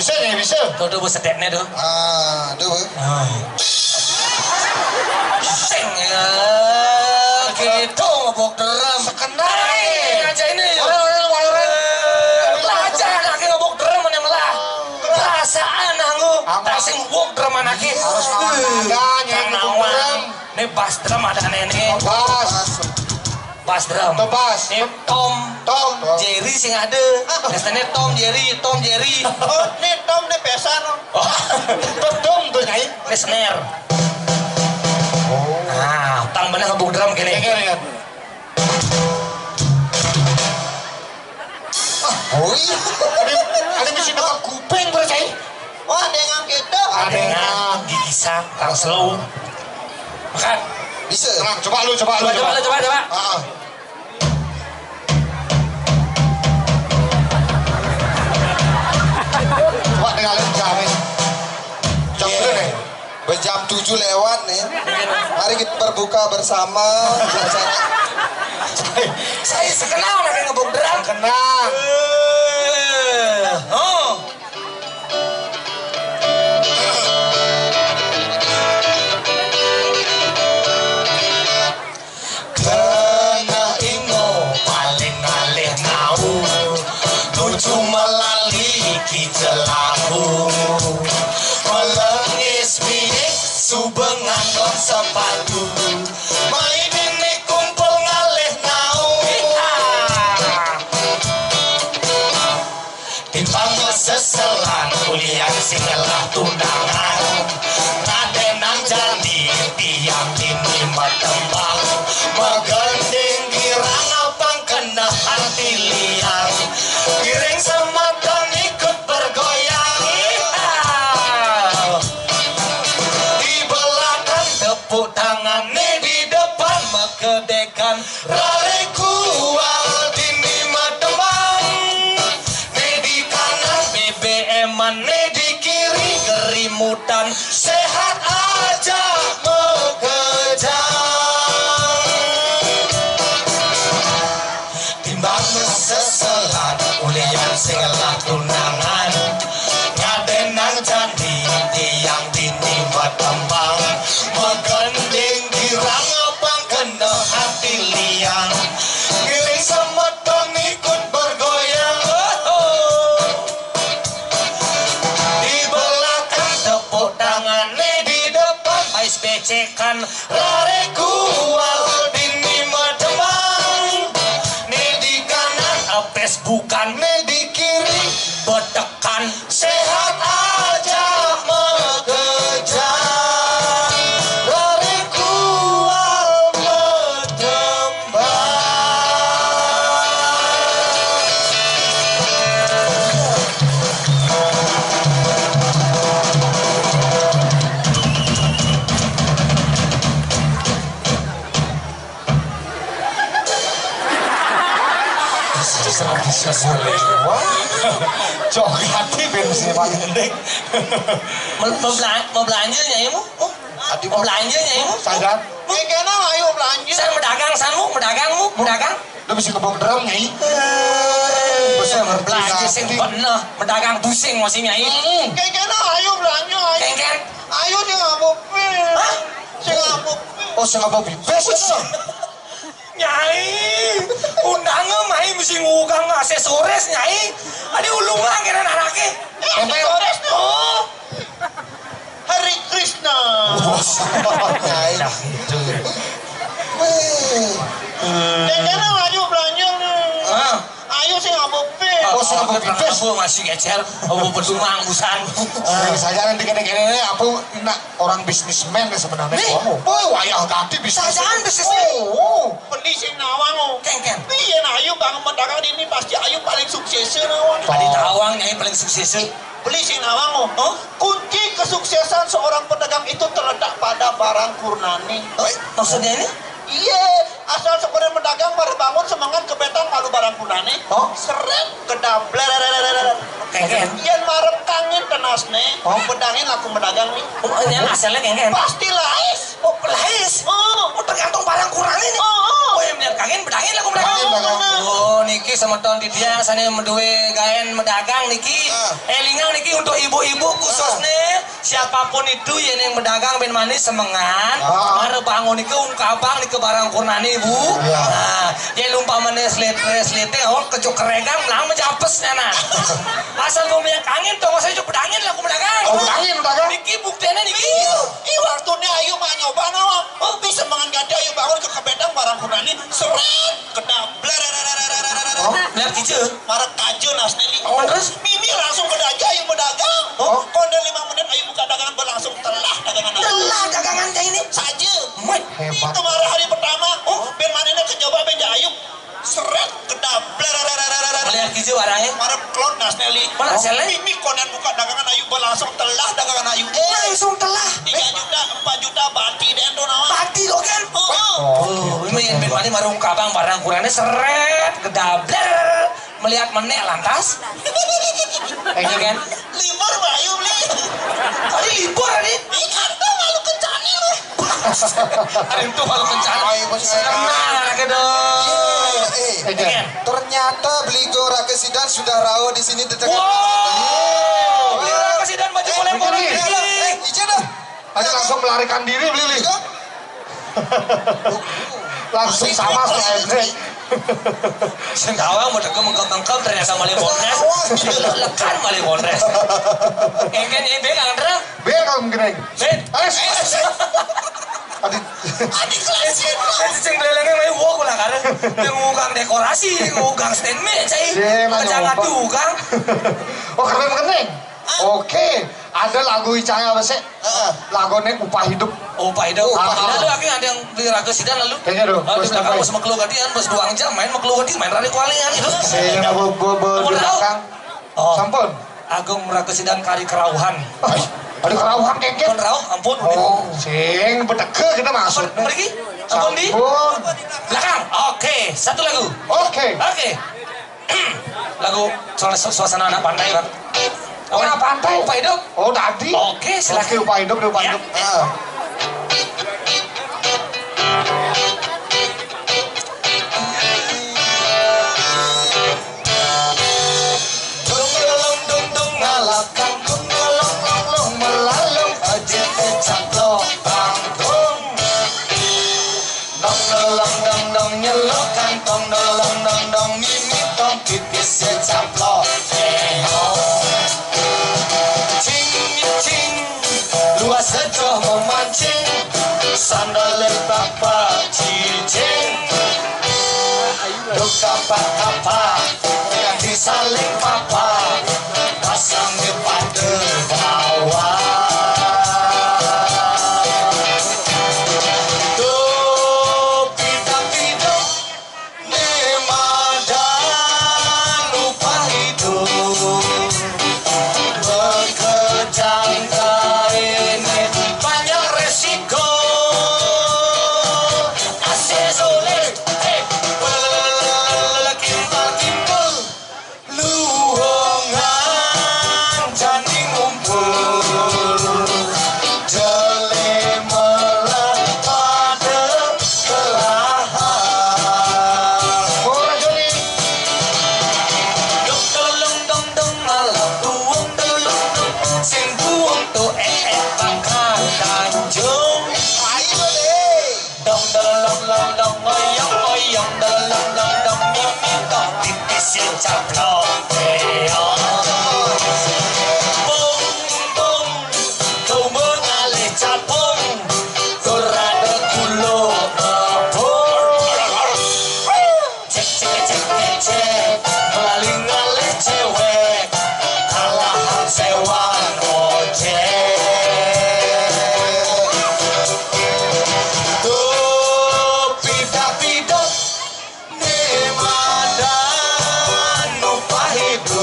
Bisa nih, bisa. Tuh bu sedeknya tuh. Ah, tuh. Sing ya. Gitu ngebok drum. Sekenai aja ini. Orang. Aja anaknya ngebok drum mana melah. Perasaan anggu. Tak sing ngebok drum anaknya. Harus kawan Nawan. Ini bass drum ada nenek. Bass drum. Bass. Ini Tom. Jerry sing ada. Biasanya Tom Jerry. Oh, ini Tom nih pesan. Tom tuh nyai. Ini snare. Nah, tang bener ngebuk drum gini. Oh iya. Ada mesti dekat kuping bercai. Wah, ada yang gitu. Ada yang gigisan, tang slow. Makan. bisa. Tenang, coba lu. Coba. Coba tinggalin jamin. Jam berapa nih? Jam 7 lewat nih. Mari kita berbuka bersama. Saya sekenal orang ngebuk drum. Kenang. Oh. Kena ingo paling ngalih nau tuju melali kicelahu melengis miik subengan kon sepatu main ini kumpul ngalih nau timbang seselan kuliah singelah tundangan ngadenang jadi tiang ini matembang megending girang abang kena hati liang giring sematan ikut bergoyang di belakang tepuk tangan di depan mekedekan rariku dini matembang di kanan BBM-an di kiri kerimutan sehat aja mekejang timbang seselan ulian singelah tunangan ngadenang jadi tiang dini matembang megending girang abang kena hati liang giling semeton ikut bergoyang di belakang tepuk tangan di depan ais becekan lariku dini matembang di kanan apes bukan di kiri betekan sehat aja mekejang lariku matembang. Cok hati bensin Pak Gendek. Mau belanja nyaimu? Mau belanja nyaimu? Sadar. Kayaknya ayo belanja. Saya medagang sanmu, medagang. Lu bisa kebong drum nyai. Belanja sing bener, medagang pusing masih nyai. Kayaknya ayo belanja. Kengken. Ayo dia ngabuk. Hah? Saya ngabuk. Oh, saya nggak mau bibes. Nyai, undangan main mesti ngugang aksesoris nyai. Ada ulungan kira anaknya. Aksesoris tuh. Hari Krishna. Nyai. Kayaknya ayo belanja nih. Ayo saya ngabuk. Oh, saya nggak mau bibes. Aku masih ngecer, aku bertumang busan. Saya nanti kene-kene aku nak orang bisnismen sebenarnya. Boy, wayang tadi bisnis. Sajaan bisnismen. Oh, Beli si nawang. Kengken. Iya nah ayo bang mendagang ini pasti ayo paling sukses nawang. Tadi tawang nyai paling sukses. Beli si nawang. Kunci kesuksesan seorang pedagang itu terletak pada barang kurnani. Maksudnya ini? Iya, asal sebenarnya mendagang baru bangun semangat kebetan malu barang punane. Seret kedabler. Kengken. Yen marep kangin tenas nih. Pedangin aku mendagang nih. Oh, ini asalnya kengken. Pasti lais. Oh, lais. Oh, tergantung barang kurang ini. Oh, yang melihat kangen bedangin lah aku mendagang. Oh, niki sama tahun di dia sana menduwe gaen medagang niki. Elingang niki untuk siapapun itu yang berdagang ben manis semengan mare bangun iku ungkabang di kebarang kurnani Bu. Nah, yang umpamane slete awak kecuk keregang lang menjapes nana. Asal mau minyak angin tong saya cukup angin lah aku berdagang. Oh, angin berdagang. Niki buktinya niki. Ih waktunya ayo mah nyoba nawa. Oh bisa mangan gade ayo bangun ke kebedang barang kunani seret kedabler. Lihat kieu. Marek kajeun asli. Terus Mimi langsung ke daja ayo berdagang. Konde 5 menit ayo buka dagangan berlangsung telah dagangan. telah dagangan teh ini. Saja. Hebat. Itu marah hari pertama. Ben manehna kecoba ben ayub. Seret kedabler. Lihat kieu barangnya. Marep klon Nasneli. Mana sele? Mimi konen buka dagangan ayu berlangsung telah dagangan ayu. Langsung telah. 3 juta, 4 juta bati dendo nawa. Pati dogen. Oh, Ini yang ben mani marung kabang barang kurangnya seret kedabler. Melihat menek lantas. Kayaknya kan. Libur bayu beli. Hari libur hari. Ikan tuh malu kencani lu. Hari itu malu bencana. Ay, bos saya. Tenang kedong. Ternyata Bligo Rakesidan sudah rawa di sini tetap. Wow. Terima kasih dan baju boleh boleh. Ijen dah. Tadi langsung melarikan diri beli. Langsung sama saya. Sendawang mau deket mengkam ternyata malah bonres. Lekan malah bonres. Engken ini beng Andra. Bekam geneng. Ben. Adik. Adik kelesin. Cing lelengnya main gua kula karena yang ngugang dekorasi, ngugang stand me, cai. Jangan tukang. Oh keren geneng. Oke, ada lagu Icang apa sih? Lagunya upah hidup. Upah hidup. Lalu akhirnya ada yang beli raga sidan lalu. Kayaknya dong. Di belakang bos makhluk gadian, bos 2 jam main makhluk gadian, main rari kualingan itu. Saya di belakang. Sampun. Agung raga sidan kari kerauhan. Ada kerauhan kengket. Pun rauh, ampun. Oh, sing beteke kita masuk. Pergi? Ampun di? Sampun. Belakang. Oke, satu lagu. Oke. Oke. Lagu soal suasana anak pantai, Pak. Oh, anak pantai. Upah hidup. Oh, tadi. Oke, silakan. Oke, upah hidup, upah hidup. Dung ngalakan dung long melalung aja kecaplok bangkung. Dong nyelokan tong dong mimi tong pipis secaplok. Cing luas sejoh memancing sandal bapak cicing. Duk kapak yang disaling papa pasang di pada bawah. Pido nemadan upah hidup bekerjang ini banyak resiko. Asal sulit kimpul luongan jani ngumpul jelemelah pada kelahan. Ora Joni. Dong malah tuung dong sing buang tu pangkat tanjung. Ayo deh. Dong oyong dong mimi tong pipis yang caplok. Bung kau mengalih capung kau rada kulo ngebung. Cek melalui cewek kalahan sewan ojek. Pido nemadan upah hidup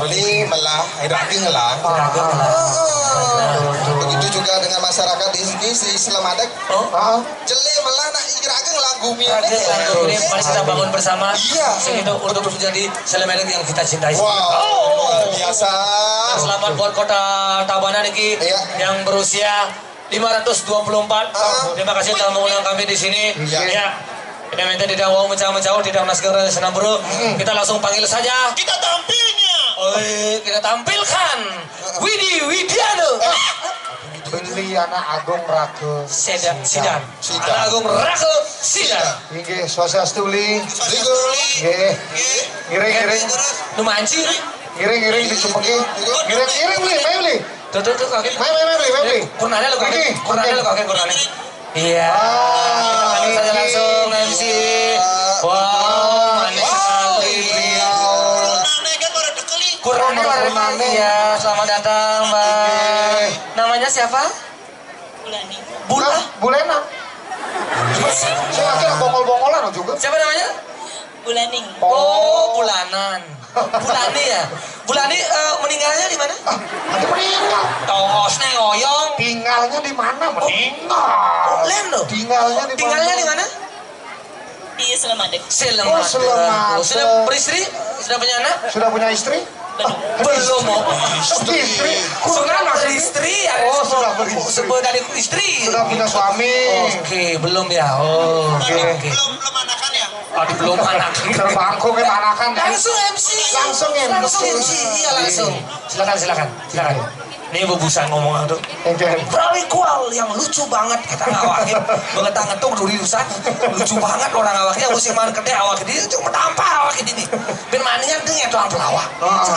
Ini melah, air daging lah. Begitu juga dengan masyarakat di sini si Selamadek. Jele melah nak air daging lah gumi. Ini mari kita bangun bersama. Iya. Segitu untuk menjadi Selamadek yang kita cintai. Wow, luar biasa. Selamat buat kota Tabanan iki yang berusia 524. Terima kasih telah mengundang kami di sini. Ya. Kita minta tidak mau mencau-mencau, tidak nasgara senam bro. Kita langsung panggil saja. Kita tampilnya. Kita tampilkan Widi Widiano. Beli anak Agung Rake Sidan. Anak Agung Rake Sidan. Inggih, swastiastu li. Ligur. Nggih. Ngiring. Nu manci. Ngiring dicupeki. Ngiring beli. Tuh kakek. Beli. Kurnanya lo kakek. Kurnanya. Iya. Kami saja langsung MC. Wow, manis sekali beliau. Kurnanya. Iya, selamat datang Mbak. Namanya siapa? Bulena. Saya kira bongol-bongolan juga. Siapa namanya? Bulaning. Oh, Bulanan. Bulani ya? Bulani meninggalnya di mana? Nanti meninggal. Tongosnya ngoyong. Tinggalnya di mana? Meninggal. Len loh. Tinggalnya di mana? Di Selamadek. Selamat. Selamat. Sudah beristri? Sudah punya anak? Sudah punya istri? Belum mau. Istri. Sudah beristri ya? Oh, sudah beristri. Sebuah dari istri. Sudah punya suami. Oke, belum ya. Oh, oke. Belum anakan ya. Aduh, belum anak. Terbangku ke manakan. Langsung MC. Langsung MC. Iya langsung. Silakan. Ini bebusan ngomong aduh. Enggak. Prawikual yang lucu banget kata ngawakin. Banget ngetuk duri rusak. Lucu banget orang awaknya musim man gede awak dia cuma tampar awak ini. Ben maninya dengan tuang pelawak.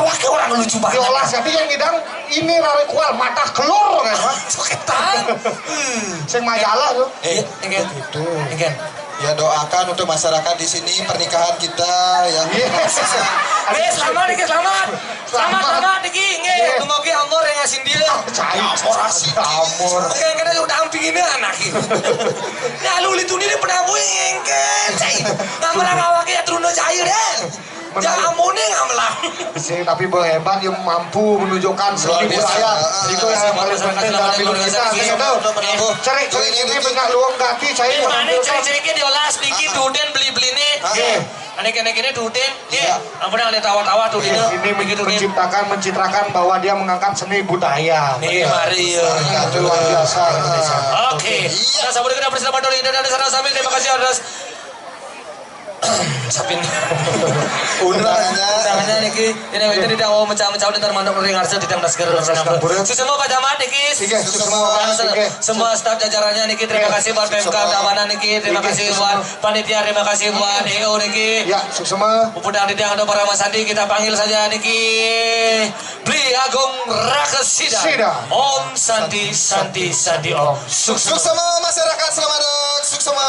Awaknya orang lucu banget. Diolah jadi yang ngidang ini Prawikual mata kelur kan. Soketan. Sing majalah tuh. Ingin. Ya doakan untuk masyarakat di sini pernikahan kita ya. Selamat Diki. Selamat Diki. Nggih, semoga amor yang ngasih dia. Amor. Karena udah amping ini anak ini. Ya lu litu ini pernah buing engken. Ngamelang awaknya teruna cair deh. Jangan amunnya ngamelang. Tapi hebat yang mampu menunjukkan seni budaya. Itu yang paling penting dalam hidup kita. Cari ini benggak luang gati cair. Mana cari-carinya diolah sedikit duden beli-beli nih. Anek-anek ini duden. Ampun ada tawa-tawa tuh dia. Ini mencitrakan bahwa dia mengangkat seni budaya. Nih mari. Itu luar biasa. Oke. Kita sambut kita bersama dari Indonesia sana sambil terima kasih atas Sapin. Undangannya niki ini kita tidak mau mencah-mencah di termandang dari Ngarsa di Taman Segera Senam. Semua Pak Camat niki. Semua staf jajarannya niki terima kasih buat Pemkab Tabanan niki. Terima kasih buat panitia, terima kasih buat EO niki. Ya, semua. Upudang di tiang ada para Mas Andi kita panggil saja niki. Bli Agung Rakesida. Om Santi Om. Suksema masyarakat selamat. Suksema.